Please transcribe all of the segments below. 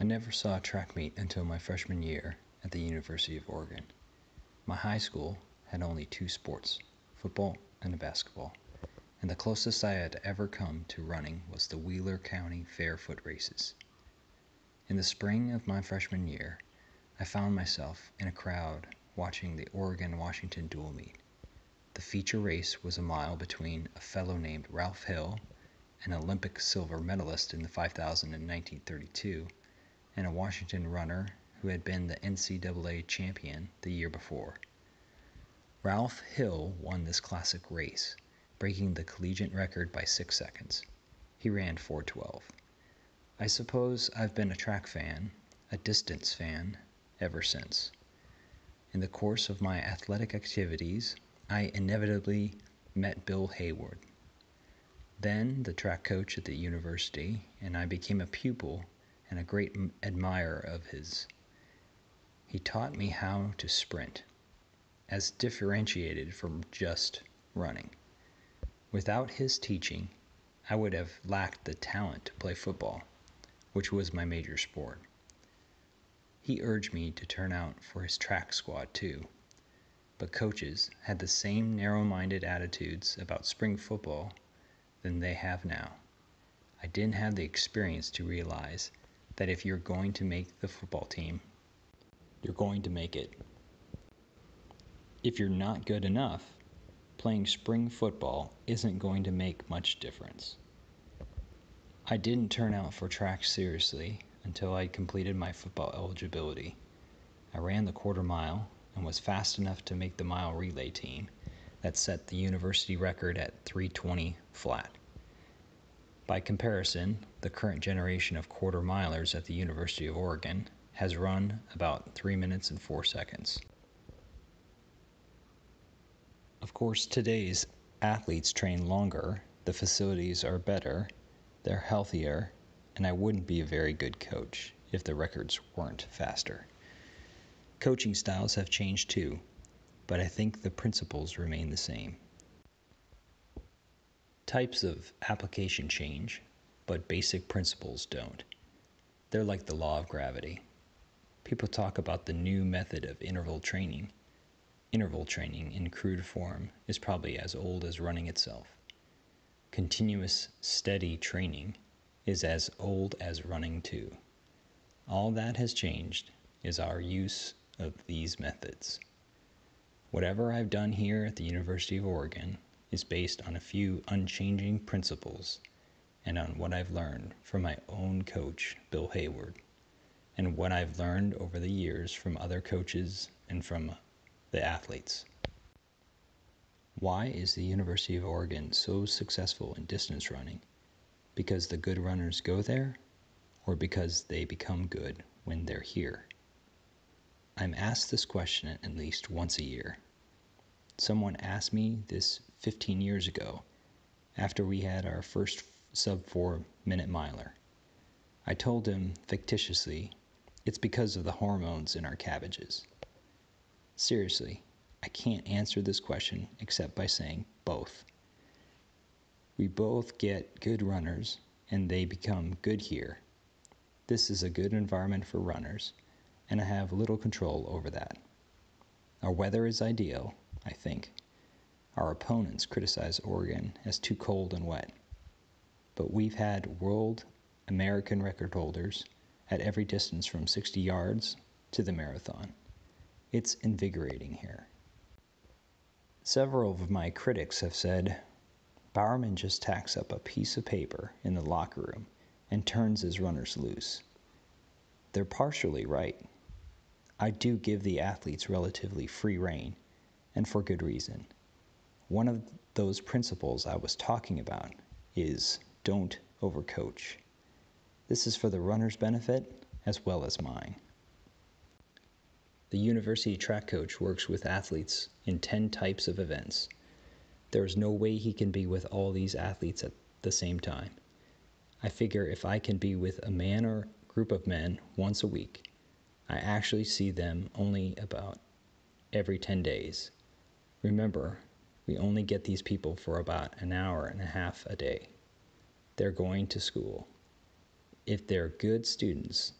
I never saw a track meet until my freshman year at the University of Oregon. My high school had only two sports, football and basketball, and the closest I had ever come to running was the Wheeler County Fair Foot Races. In the spring of my freshman year, I found myself in a crowd watching the Oregon-Washington dual meet. The feature race was a mile between a fellow named Ralph Hill, an Olympic silver medalist in the 5,000 in 1932, and a Washington runner who had been the NCAA champion the year before. Ralph Hill won this classic race, breaking the collegiate record by 6 seconds. He ran 4:12. I suppose I've been a track fan, a distance fan, ever since. In the course of my athletic activities, I inevitably met Bill Hayward, then the track coach at the university, and I became a pupil and a great admirer of his. He taught me how to sprint, as differentiated from just running. Without his teaching, I would have lacked the talent to play football, which was my major sport. He urged me to turn out for his track squad too, but coaches had the same narrow-minded attitudes about spring football than they have now. I didn't have the experience to realize that if you're going to make the football team, you're going to make it. If you're not good enough, playing spring football isn't going to make much difference. I didn't turn out for track seriously until I completed my football eligibility. I ran the quarter mile and was fast enough to make the mile relay team that set the university record at 3:20 flat. By comparison, the current generation of quarter milers at the University of Oregon has run about 3 minutes and 4 seconds. Of course, today's athletes train longer, the facilities are better, they're healthier, and I wouldn't be a very good coach if the records weren't faster. Coaching styles have changed too, but I think the principles remain the same. Types of application change, but basic principles don't. They're like the law of gravity. People talk about the new method of interval training. Interval training in crude form is probably as old as running itself. Continuous, steady training is as old as running too. All that has changed is our use of these methods. Whatever I've done here at the University of Oregon is based on a few unchanging principles and on what I've learned from my own coach, Bill Hayward, and what I've learned over the years from other coaches and from the athletes. Why is the University of Oregon so successful in distance running? Because the good runners go there, or because they become good when they're here? I'm asked this question at least once a year. Someone asked me this 15 years ago, after we had our first sub-4 minute miler. I told him fictitiously, it's because of the hormones in our cabbages. Seriously, I can't answer this question except by saying both. We both get good runners, and they become good here. This is a good environment for runners, and I have little control over that. Our weather is ideal, I think. Our opponents criticize Oregon as too cold and wet. But we've had world American record holders at every distance from 60 yards to the marathon. It's invigorating here. Several of my critics have said, Bowerman just tacks up a piece of paper in the locker room and turns his runners loose. They're partially right. I do give the athletes relatively free rein, and for good reason. One of those principles I was talking about is don't overcoach. This is for the runner's benefit as well as mine. The university track coach works with athletes in 10 types of events. There is no way he can be with all these athletes at the same time. I figure if I can be with a man or group of men once a week, I actually see them only about every 10 days. Remember, we only get these people for about an hour and a half a day. They're going to school. If they're good students,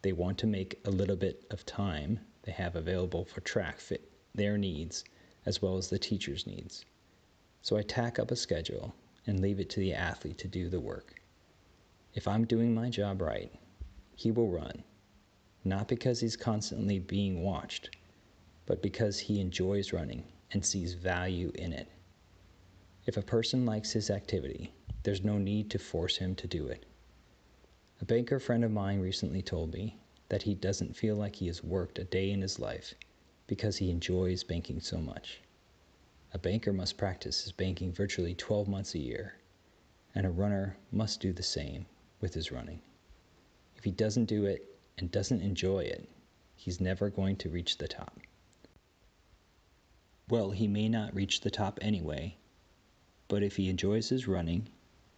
They want to make a little bit of time they have available for track fit their needs as well as the teacher's needs. So I tack up a schedule and leave it to the athlete to do the work. If I'm doing my job right, he will run, not because he's constantly being watched, but because he enjoys running and sees value in it. If a person likes his activity, there's no need to force him to do it. A banker friend of mine recently told me that he doesn't feel like he has worked a day in his life because he enjoys banking so much. A banker must practice his banking virtually 12 months a year, and a runner must do the same with his running. If he doesn't do it and doesn't enjoy it, he's never going to reach the top. Well, he may not reach the top anyway, but if he enjoys his running,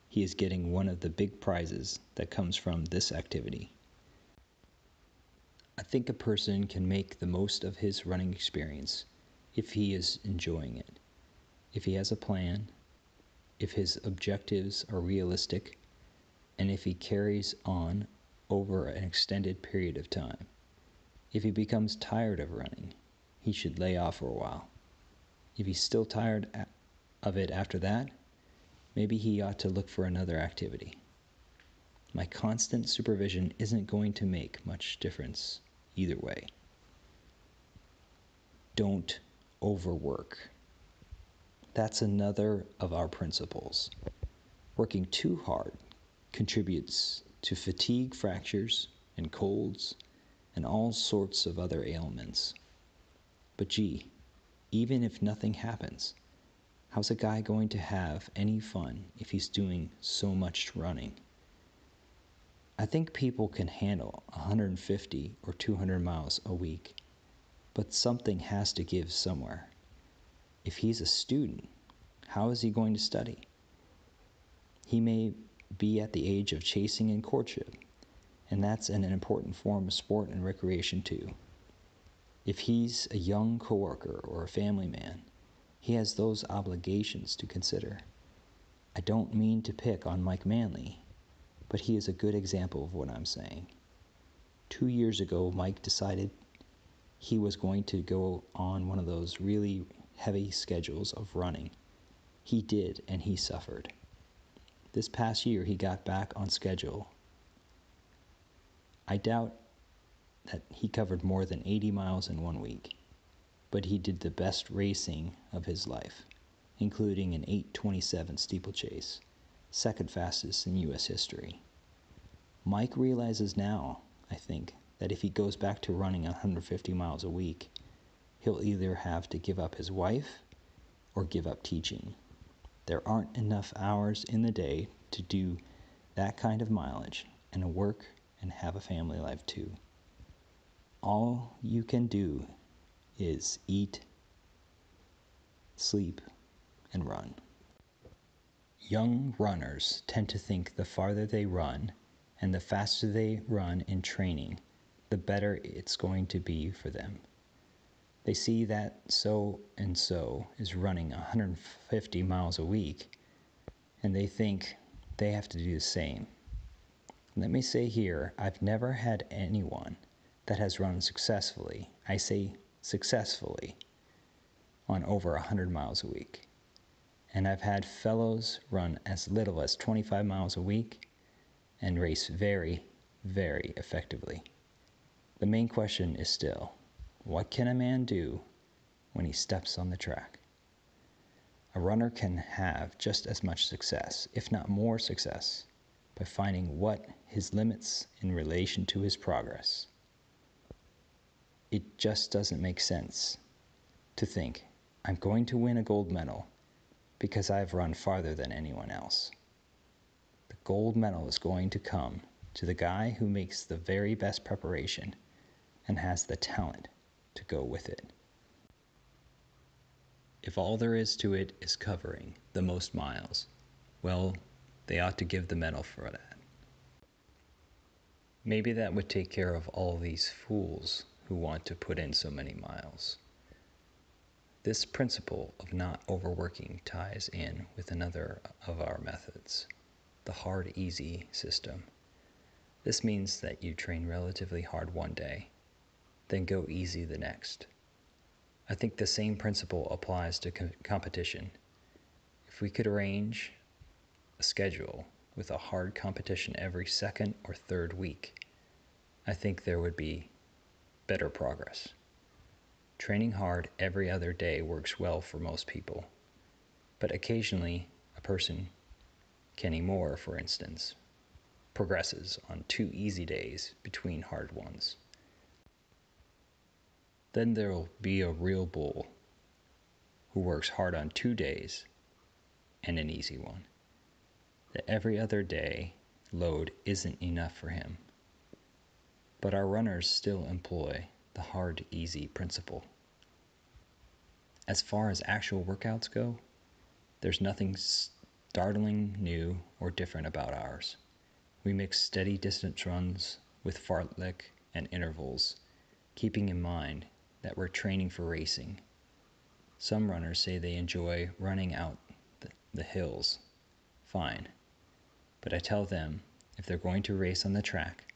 he is getting one of the big prizes that comes from this activity. I think a person can make the most of his running experience if he is enjoying it, if he has a plan, if his objectives are realistic, and if he carries on over an extended period of time. If he becomes tired of running, he should lay off for a while. If he's still tired of it after that, maybe he ought to look for another activity. My constant supervision isn't going to make much difference either way. Don't overwork. That's another of our principles. Working too hard contributes to fatigue, fractures, and colds, and all sorts of other ailments. But gee, even if nothing happens, how's a guy going to have any fun if he's doing so much running? I think people can handle 150 or 200 miles a week, but something has to give somewhere. If he's a student, how is he going to study? He may be at the age of chasing and courtship, and that's an important form of sport and recreation too. If he's a young coworker or a family man, he has those obligations to consider. I don't mean to pick on Mike Manley, but he is a good example of what I'm saying. 2 years ago, Mike decided he was going to go on one of those really heavy schedules of running. He did, and he suffered. This past year, he got back on schedule. I doubt that he covered more than 80 miles in 1 week, but he did the best racing of his life, including an 8:27 steeplechase, second fastest in U.S. history. Mike realizes now, I think, that if he goes back to running 150 miles a week, he'll either have to give up his wife or give up teaching. There aren't enough hours in the day to do that kind of mileage and work and have a family life too. All you can do is eat, sleep, and run. Young runners tend to think the farther they run and the faster they run in training, the better it's going to be for them. They see that so and so is running 150 miles a week, and they think they have to do the same. Let me say here, I've never had anyone that has run successfully, I say successfully, on over 100 miles a week. And I've had fellows run as little as 25 miles a week and race very, very effectively. The main question is still, what can a man do when he steps on the track? A runner can have just as much success, if not more success, by finding what his limits in relation to his progress. It just doesn't make sense to think, I'm going to win a gold medal because I've run farther than anyone else. The gold medal is going to come to the guy who makes the very best preparation and has the talent to go with it. If all there is to it is covering the most miles, well, they ought to give the medal for that. Maybe that would take care of all these fools who want to put in so many miles. This principle of not overworking ties in with another of our methods, the hard-easy system. This means that you train relatively hard one day, then go easy the next. I think the same principle applies to competition. If we could arrange a schedule with a hard competition every second or third week, I think there would be better progress. Training hard every other day works well for most people, but occasionally a person, Kenny Moore for instance, progresses on 2 easy days between hard ones. Then there'll be a real bull who works hard on 2 days and an easy one. The every other day load isn't enough for him. But our runners still employ the hard, easy principle. As far as actual workouts go, there's nothing startling, new, or different about ours. We mix steady distance runs with fartlek and intervals, keeping in mind that we're training for racing. Some runners say they enjoy running out the hills. Fine. But I tell them, if they're going to race on the track,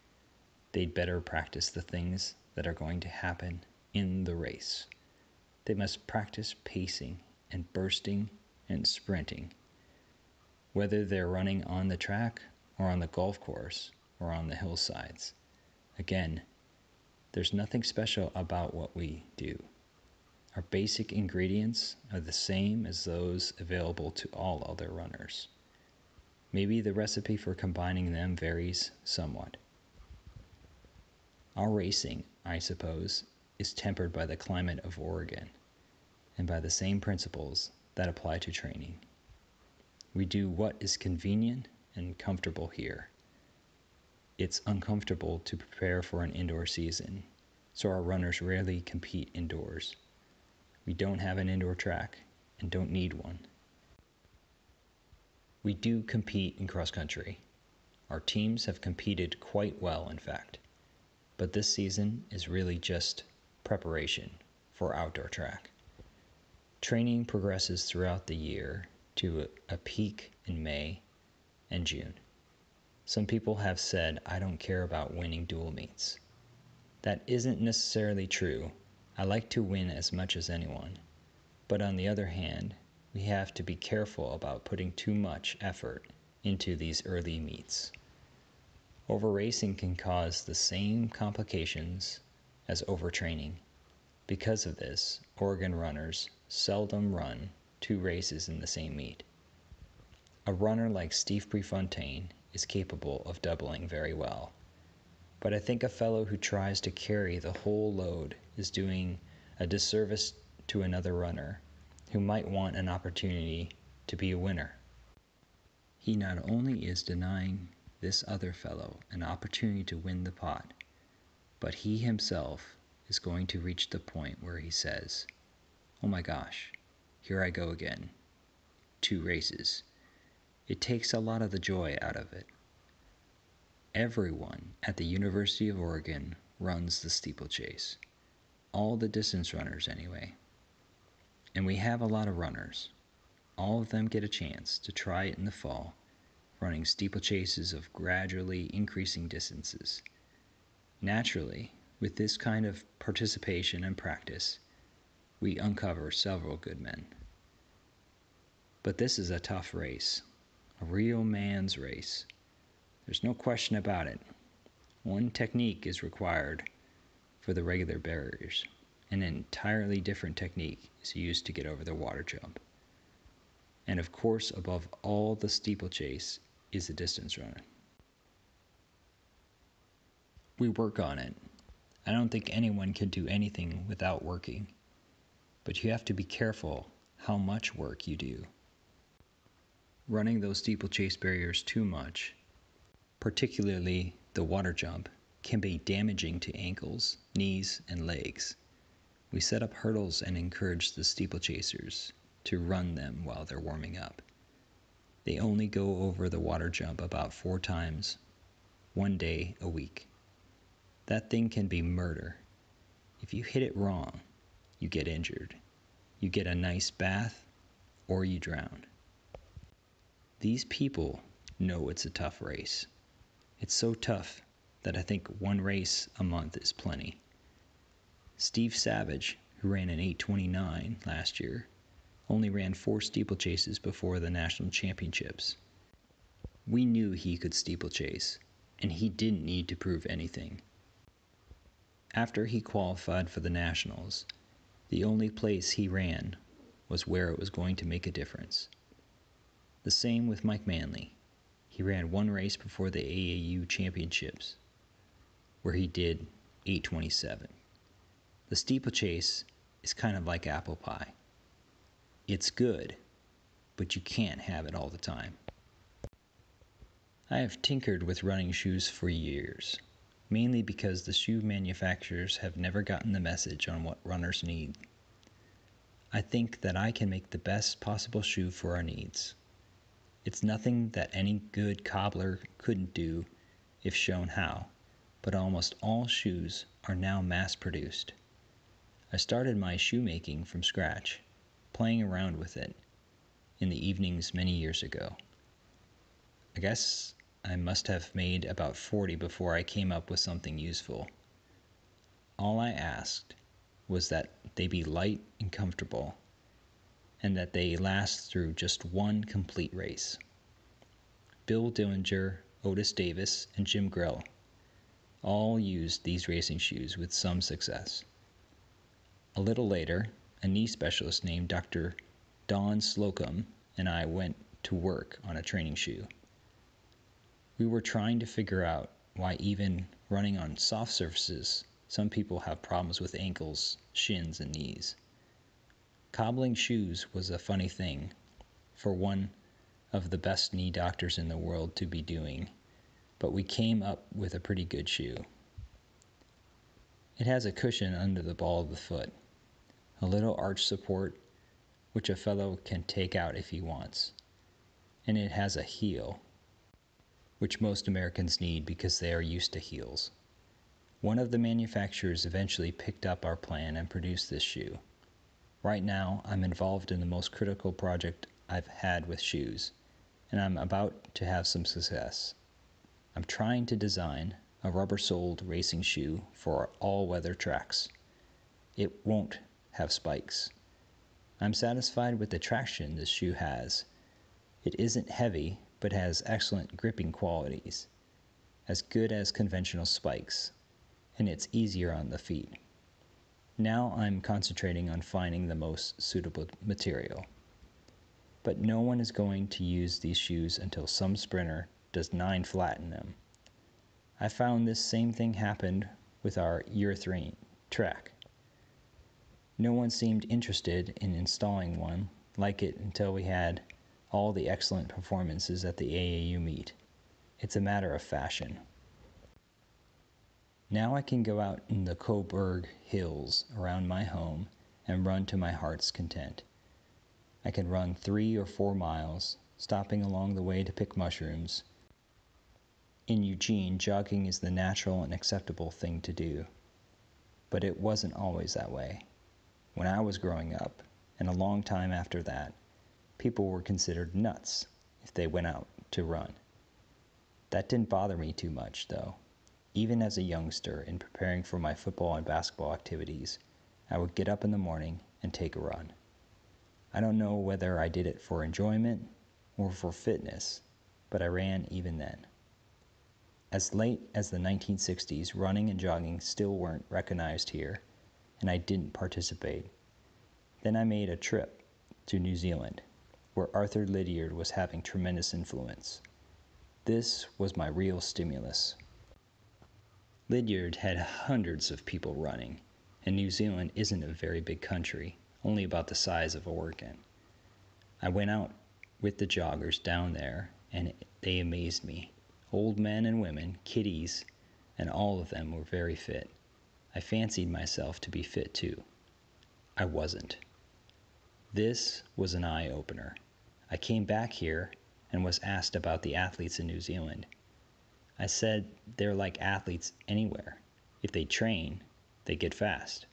they'd better practice the things that are going to happen in the race. They must practice pacing and bursting and sprinting, whether they're running on the track or on the golf course or on the hillsides. Again, there's nothing special about what we do. Our basic ingredients are the same as those available to all other runners. Maybe the recipe for combining them varies somewhat. Our racing, I suppose, is tempered by the climate of Oregon and by the same principles that apply to training. We do what is convenient and comfortable here. It's uncomfortable to prepare for an indoor season, so our runners rarely compete indoors. We don't have an indoor track and don't need one. We do compete in cross country. Our teams have competed quite well, in fact. But this season is really just preparation for outdoor track. Training progresses throughout the year to a peak in May and June. Some people have said I don't care about winning dual meets. That isn't necessarily true. I like to win as much as anyone. But on the other hand, we have to be careful about putting too much effort into these early meets. Overracing can cause the same complications as overtraining. Because of this, Oregon runners seldom run 2 races in the same meet. A runner like Steve Prefontaine is capable of doubling very well, but I think a fellow who tries to carry the whole load is doing a disservice to another runner who might want an opportunity to be a winner. He not only is denying this other fellow an opportunity to win the pot, but he himself is going to reach the point where he says, "Oh my gosh, here I go again. 2 races." It takes a lot of the joy out of it. Everyone at the University of Oregon runs the steeplechase. All the distance runners anyway. And we have a lot of runners. All of them get a chance to try it in the fall, running steeplechases of gradually increasing distances. Naturally, with this kind of participation and practice, we uncover several good men. But this is a tough race, a real man's race. There's no question about it. One technique is required for the regular barriers. An entirely different technique is used to get over the water jump. And of course, above all the steeplechase is the distance runner. We work on it. I don't think anyone can do anything without working. But you have to be careful how much work you do. Running those steeplechase barriers too much, particularly the water jump, can be damaging to ankles, knees, and legs. We set up hurdles and encourage the steeplechasers to run them while they're warming up. They only go over the water jump about 4 times, 1 day a week. That thing can be murder. If you hit it wrong, you get injured. You get a nice bath, or you drown. These people know it's a tough race. It's so tough that I think one race a month is plenty. Steve Savage, who ran an 8:29 last year, only ran 4 steeplechases before the national championships. We knew he could steeplechase, and he didn't need to prove anything. After he qualified for the nationals, the only place he ran was where it was going to make a difference. The same with Mike Manley. He ran one race before the AAU championships, where he did 8:27. The steeplechase is kind of like apple pie. It's good, but you can't have it all the time. I have tinkered with running shoes for years, mainly because the shoe manufacturers have never gotten the message on what runners need. I think that I can make the best possible shoe for our needs. It's nothing that any good cobbler couldn't do if shown how, but almost all shoes are now mass-produced. I started my shoemaking from scratch, playing around with it in the evenings many years ago. I guess I must have made about 40 before I came up with something useful. All I asked was that they be light and comfortable, and that they last through just one complete race. Bill Dillinger, Otis Davis, and Jim Grell all used these racing shoes with some success. A little later, a knee specialist named Dr. Don Slocum and I went to work on a training shoe. We were trying to figure out why even running on soft surfaces, some people have problems with ankles, shins, and knees. Cobbling shoes was a funny thing for one of the best knee doctors in the world to be doing, but we came up with a pretty good shoe. It has a cushion under the ball of the foot, a little arch support which a fellow can take out if he wants, and it has a heel, which most Americans need because they are used to heels. One of the manufacturers eventually picked up our plan and produced this shoe. Right now, I'm involved in the most critical project I've had with shoes, and I'm about to have some success. I'm trying to design a rubber-soled racing shoe for all-weather tracks. It won't have spikes. I'm satisfied with the traction this shoe has. It isn't heavy, but has excellent gripping qualities, as good as conventional spikes, and it's easier on the feet. Now I'm concentrating on finding the most suitable material. But no one is going to use these shoes until some sprinter does 9 flat in them. I found this same thing happened with our urethane track. No one seemed interested in installing one like it until we had all the excellent performances at the AAU meet. It's a matter of fashion. Now I can go out in the Coburg Hills around my home and run to my heart's content. I can run 3 or 4 miles, stopping along the way to pick mushrooms. In Eugene, jogging is the natural and acceptable thing to do. But it wasn't always that way. When I was growing up, and a long time after that, people were considered nuts if they went out to run. That didn't bother me too much, though. Even as a youngster, in preparing for my football and basketball activities, I would get up in the morning and take a run. I don't know whether I did it for enjoyment or for fitness, but I ran even then. As late as the 1960s, running and jogging still weren't recognized here, and I didn't participate. Then I made a trip to New Zealand, where Arthur Lydiard was having tremendous influence. This was my real stimulus. Lydiard had hundreds of people running, and New Zealand isn't a very big country, only about the size of Oregon. I went out with the joggers down there, and they amazed me. Old men and women, kiddies, and all of them were very fit. I fancied myself to be fit too. I wasn't. This was an eye-opener. I came back here and was asked about the athletes in New Zealand. I said they're like athletes anywhere. If they train, they get fast.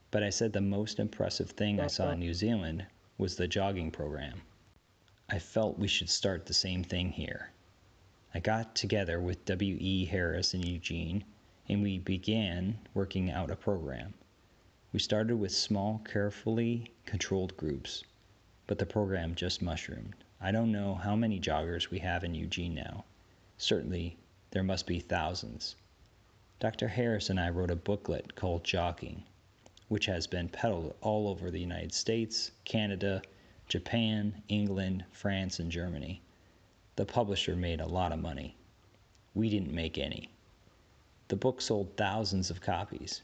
But I said the most impressive thing I saw in New Zealand was the jogging program. I felt we should start the same thing here. I got together with W.E. Harris in Eugene, and we began working out a program. We started with small, carefully controlled groups, but the program just mushroomed. I don't know how many joggers we have in Eugene now. Certainly, there must be thousands. Dr. Harris and I wrote a booklet called Jogging, which has been peddled all over the United States, Canada, Japan, England, France, and Germany. The publisher made a lot of money. We didn't make any. The book sold thousands of copies,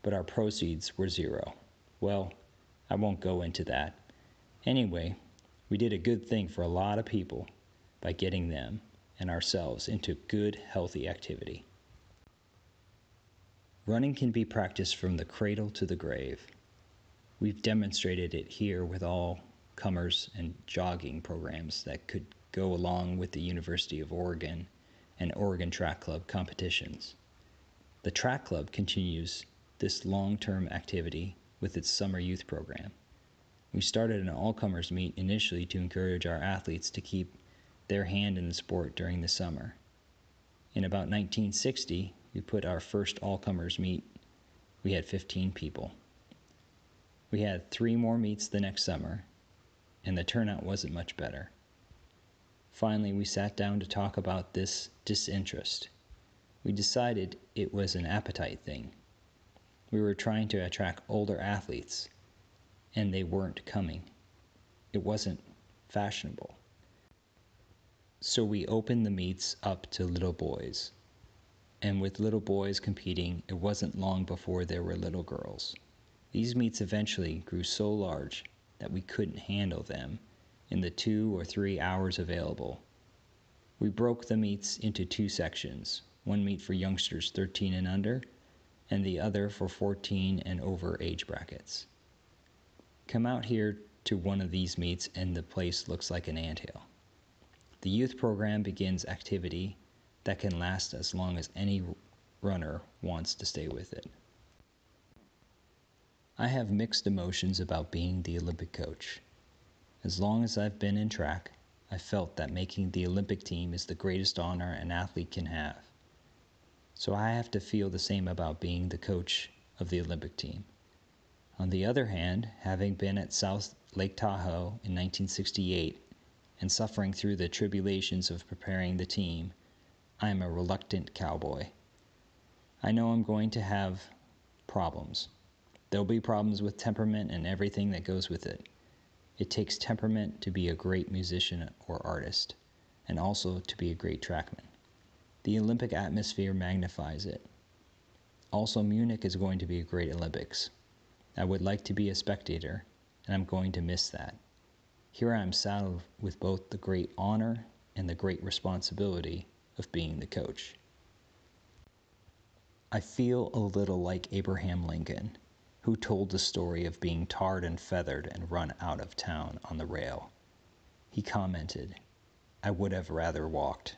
but our proceeds were zero. Well, I won't go into that. Anyway, we did a good thing for a lot of people by getting them and ourselves into good, healthy activity. Running can be practiced from the cradle to the grave. We've demonstrated it here with all comers and jogging programs that could go along with the University of Oregon and Oregon Track Club competitions. The Track Club continues this long-term activity with its summer youth program. We started an all-comers meet initially to encourage our athletes to keep their hand in the sport during the summer. In about 1960, we put our first all-comers meet. We had 15 people. We had 3 more meets the next summer, and the turnout wasn't much better. Finally, we sat down to talk about this disinterest. We decided it was an appetite thing. We were trying to attract older athletes, and they weren't coming. It wasn't fashionable. So we opened the meets up to little boys. And with little boys competing, it wasn't long before there were little girls. These meets eventually grew so large that we couldn't handle them in the 2 or 3 hours available. We broke the meets into 2 sections, one meet for youngsters 13 and under, and the other for 14 and over age brackets. Come out here to one of these meets and the place looks like an anthill. The youth program begins activity that can last as long as any runner wants to stay with it. I have mixed emotions about being the Olympic coach. As long as I've been in track, I felt that making the Olympic team is the greatest honor an athlete can have. So I have to feel the same about being the coach of the Olympic team. On the other hand, having been at South Lake Tahoe in 1968 and suffering through the tribulations of preparing the team, I am a reluctant cowboy. I know I'm going to have problems. There'll be problems with temperament and everything that goes with it. It takes temperament to be a great musician or artist, and also to be a great trackman. The Olympic atmosphere magnifies it. Also, Munich is going to be a great Olympics. I would like to be a spectator, and I'm going to miss that. Here I am saddled with both the great honor and the great responsibility of being the coach. I feel a little like Abraham Lincoln, who told the story of being tarred and feathered and run out of town on the rail. He commented, "I would have rather walked."